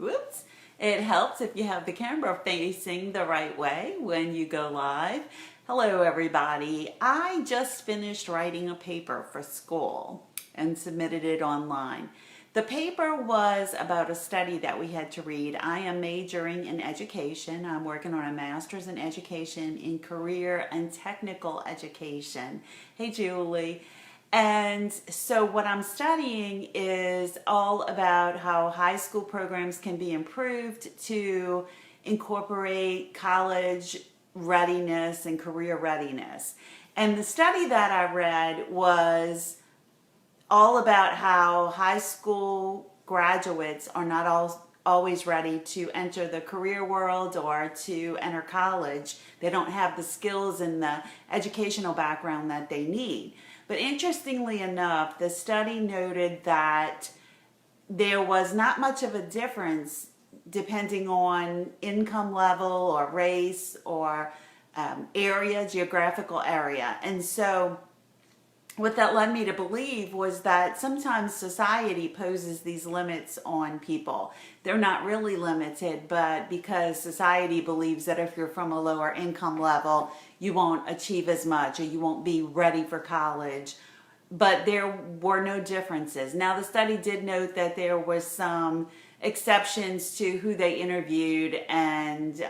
whoops. It helps if you have the camera facing the right way when you go live. Hello everybody. I just finished writing a paper for school and submitted it online. The paper was about a study that we had to read. I am majoring in education. I'm working on a master's in education in career and technical education. Hey Julie. And so what I'm studying is all about how high school programs can be improved to incorporate college readiness and career readiness. And the study that I read was all about how high school graduates are not always ready to enter the career world or to enter college. They don't have the skills and the educational background that they need. But interestingly enough, the study noted that there was not much of a difference depending on income level or race or geographical area. And so what that led me to believe was that sometimes society poses these limits on people. They're not really limited, but because society believes that if you're from a lower income level, you won't achieve as much or you won't be ready for college. But there were no differences. Now, the study did note that there was some exceptions to who they interviewed, and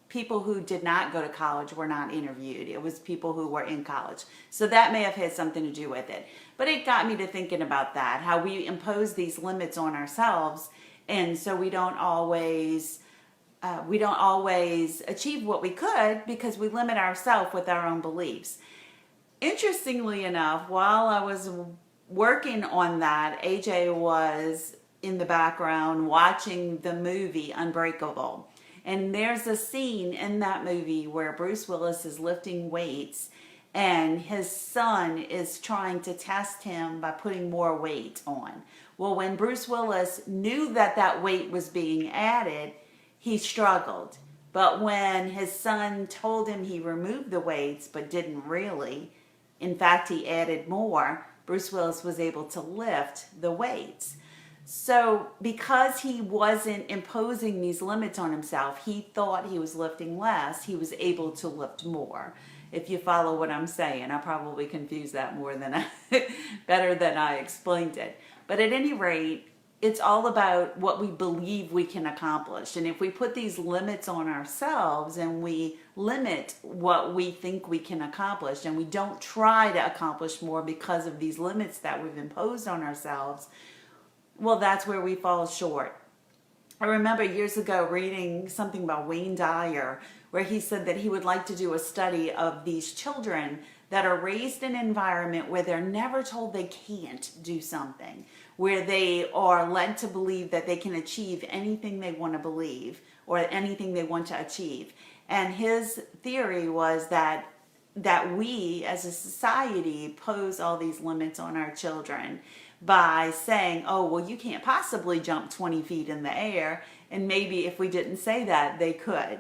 people who did not go to college were not interviewed. It was people who were in college. So that may have had something to do with it. But it got me to thinking about that, how we impose these limits on ourselves, and so we don't always achieve what we could because we limit ourselves with our own beliefs. Interestingly enough, while I was working on that, AJ was in the background watching the movie Unbreakable. And there's a scene in that movie where Bruce Willis is lifting weights and his son is trying to test him by putting more weight on. Well, when Bruce Willis knew that that weight was being added, he struggled. But when his son told him he removed the weights but didn't really, in fact, he added more, Bruce Willis was able to lift the weights. So because he wasn't imposing these limits on himself, he thought he was lifting less, he was able to lift more. If you follow what I'm saying, I probably confused that better than I explained it. But at any rate, it's all about what we believe we can accomplish. And if we put these limits on ourselves and we limit what we think we can accomplish and we don't try to accomplish more because of these limits that we've imposed on ourselves, well, that's where we fall short. I remember years ago reading something about Wayne Dyer where he said that he would like to do a study of these children that are raised in an environment where they're never told they can't do something, where they are led to believe that they can achieve anything they want to believe or anything they want to achieve. And his theory was that we as a society pose all these limits on our children by saying, oh, well, you can't possibly jump 20 feet in the air. And maybe if we didn't say that, they could.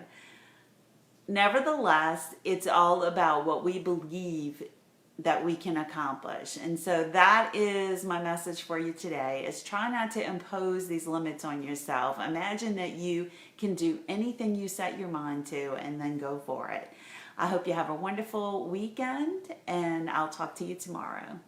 Nevertheless, it's all about what we believe that we can accomplish. And so that is my message for you today, is try not to impose these limits on yourself. Imagine that you can do anything you set your mind to and then go for it. I hope you have a wonderful weekend, and I'll talk to you tomorrow.